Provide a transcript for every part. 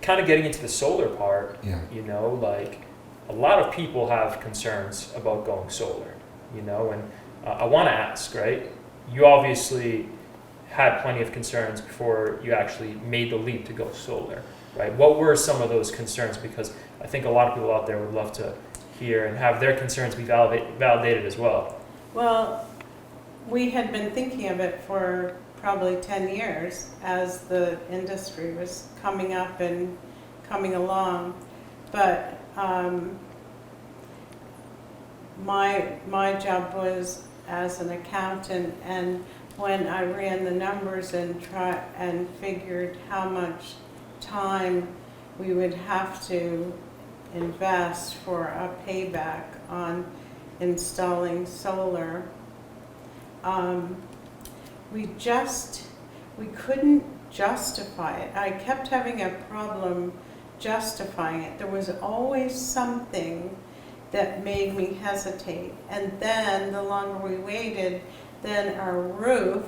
kind of getting into the solar part, Yeah. like a lot of people have concerns about going solar, and I want to ask, right? You obviously had plenty of concerns before you actually made the leap to go solar, right? What were some of those concerns? Because I think a lot of people out there would love to hear and have their concerns be validated as well. Well, we had been thinking of it for probably 10 years as the industry was coming up and coming along. But my job was as an accountant, and when I ran the numbers and figured how much time we would have to invest for a payback on installing solar, we couldn't justify it. I kept having a problem justifying it. There was always something that made me hesitate. And then the longer we waited, then our roof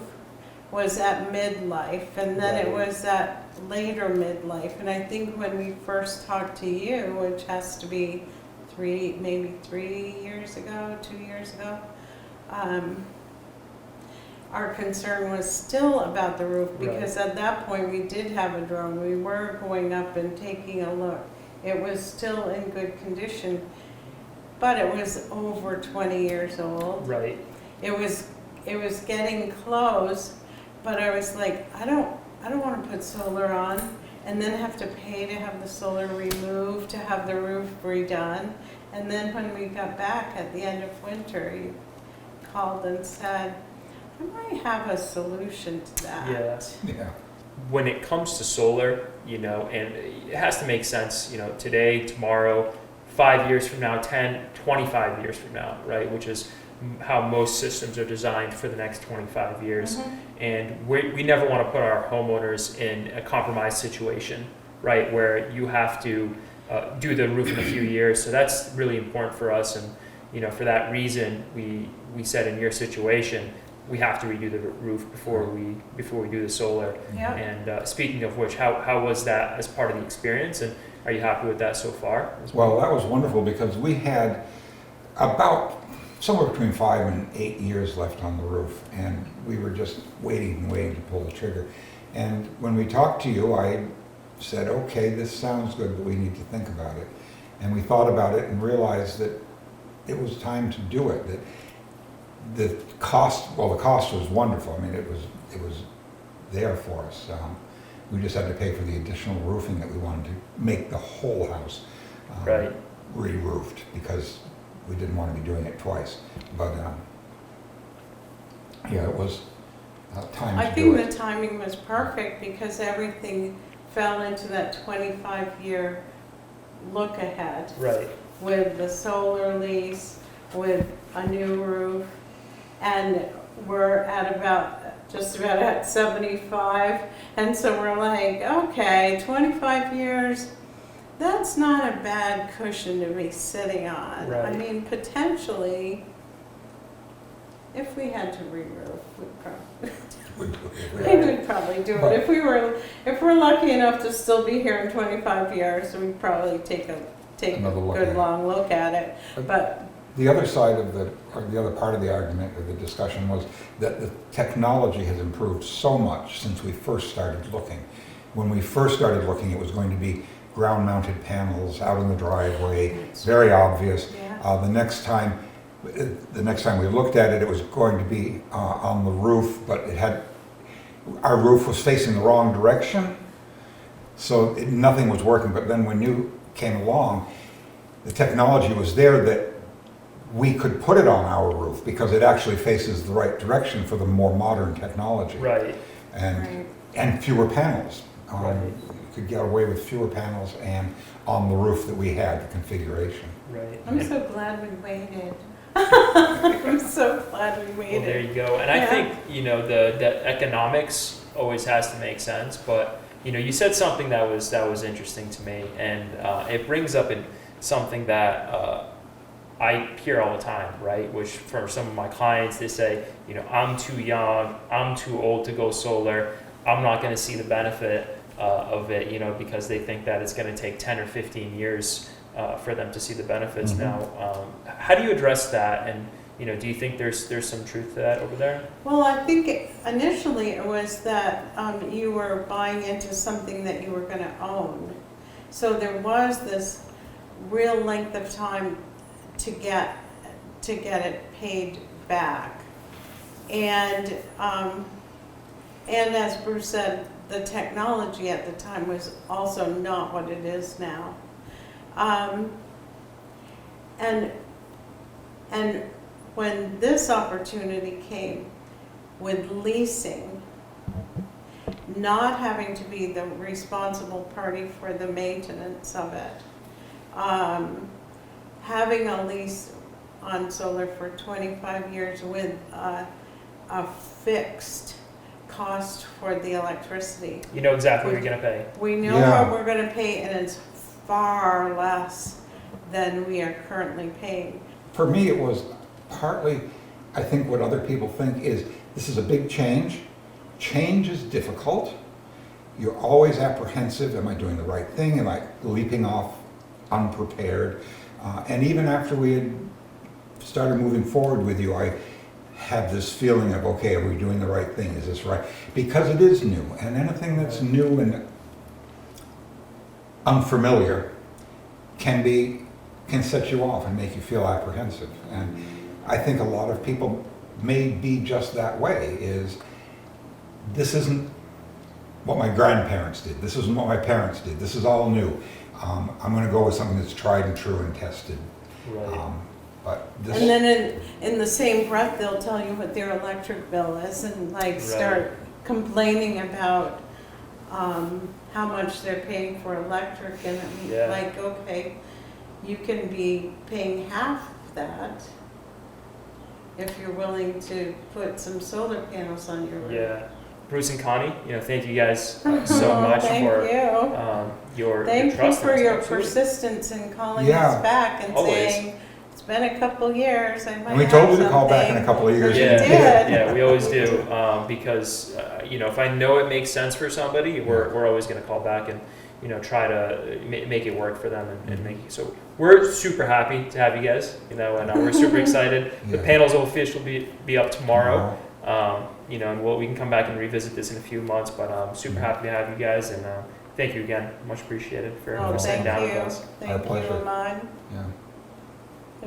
was at midlife, and then it was at later midlife. And I think when we first talked to you, which has to be maybe 3 years ago, 2 years ago, our concern was still about the roof, because at that point we did have a drone. We were going up and taking a look. It was still in good condition, but it was over 20 years old. Right. It was getting close, but I was like, I don't want to put solar on and then have to pay to have the solar removed, to have the roof redone. And then when we got back at the end of winter, you called and said, I might have a solution to that. Yes. Yeah. When it comes to solar, and it has to make sense, today, tomorrow, 5 years from now, 10, 25 years from now, right? Which is how most systems are designed for the next 25 years. Mm-hmm. And we never want to put our homeowners in a compromised situation, right? Where you have to do the roof in a few years. So that's really important for us. And, for that reason, we said in your situation, we have to redo the roof before we do the solar. Yeah. And speaking of which, how was that as part of the experience? And are you happy with that so far? Well, that was wonderful, because we had about somewhere between 5 and 8 years left on the roof, and we were just waiting to pull the trigger. And when we talked to you, I said, okay, this sounds good, but we need to think about it. And we thought about it and realized that it was time to do it. That the cost was wonderful. I mean, it was there for us. We just had to pay for the additional roofing that we wanted to make the whole house re-roofed, because we didn't want to be doing it twice. But it was time I to do it. think the timing was perfect, because everything fell into that 25-year look ahead. Right. With the solar lease, with a new roof, and we're at just about at 75, and so we're like, okay, 25 years, that's not a bad cushion to be sitting on. Right. I mean, potentially, if we had to re-roof, we would probably do it. If we're lucky enough to still be here in 25 years, we'd probably take a good long look at it. But the other side of the other part of the argument or the discussion was that the technology has improved so much since we first started looking. When we first started looking, it was going to be ground-mounted panels out in the driveway, very obvious. Yeah. The next time we looked at it, it was going to be on the roof, but our roof was facing the wrong direction, so nothing was working. But then when you came along, the technology was there that we could put it on our roof, because it actually faces the right direction for the more modern technology. Right. And fewer panels. You could get away with fewer panels and on the roof that we had, the configuration. Right. I'm so glad we waited. I'm so glad we waited. Well, there you go. And I think, the economics always has to make sense, but you said something that was interesting to me, and it brings up something that I hear all the time, right? Which for some of my clients, they say, I'm too young, I'm too old to go solar, I'm not going to see the benefit. of it, you know, because they think that it's going to take 10 or 15 years for them to see the benefits. Mhm. Now, how do you address that? And, you know, do you think there's some truth to that over there? Well, I think initially it was that you were buying into something that you were going to own. So there was this real length of time to get it paid back. And as Bruce said, the technology at the time was also not what it is now. And when this opportunity came with leasing, not having to be the responsible party for the maintenance of it, having a lease on solar for 25 years with a fixed cost for the electricity. You know exactly what you're going to pay. We know Yeah. what we're going to pay, and it's far less than we are currently paying. For me, it was partly, I think what other people think is, this is a big change. Change is difficult. You're always apprehensive. Am I doing the right thing? Am I leaping off unprepared? And even after we had started moving forward with you, I had this feeling of, okay, are we doing the right thing? Is this right? Because it is new, and anything that's new and unfamiliar can set you off and make you feel apprehensive. And I think a lot of people may be just that way, is this isn't what my grandparents did. This isn't what my parents did. This is all new. I'm going to go with something that's tried and true and tested. Right. But this, And then in the same breath, they'll tell you what their electric bill is and like start complaining about how much they're paying for electric, and I'm Yeah. like, okay, you can be paying half that if you're willing to put some solar panels on your roof. Yeah. Bruce and Connie, you know, thank you guys so much Thank for you. your Thank you trust. for in us. your Absolutely. persistence in calling Yeah. us back and Always. saying, it's been a couple years, I might and we have told you to call back in something." a couple of years. You Yeah, did. yeah, we always do, because you know, if I know it makes sense for somebody, we're always going to call back and, you know, try to make it work for them and make it. So we're super happy to have you guys, you know, and we're super excited. The Yeah. panels will officially be up tomorrow, you know, and we can come back and revisit this in a few months. But I'm super happy to have you guys, and thank you again, much appreciated for Oh, sitting thank down with you. us. Thank you, pleasure. Ahmad. Yeah.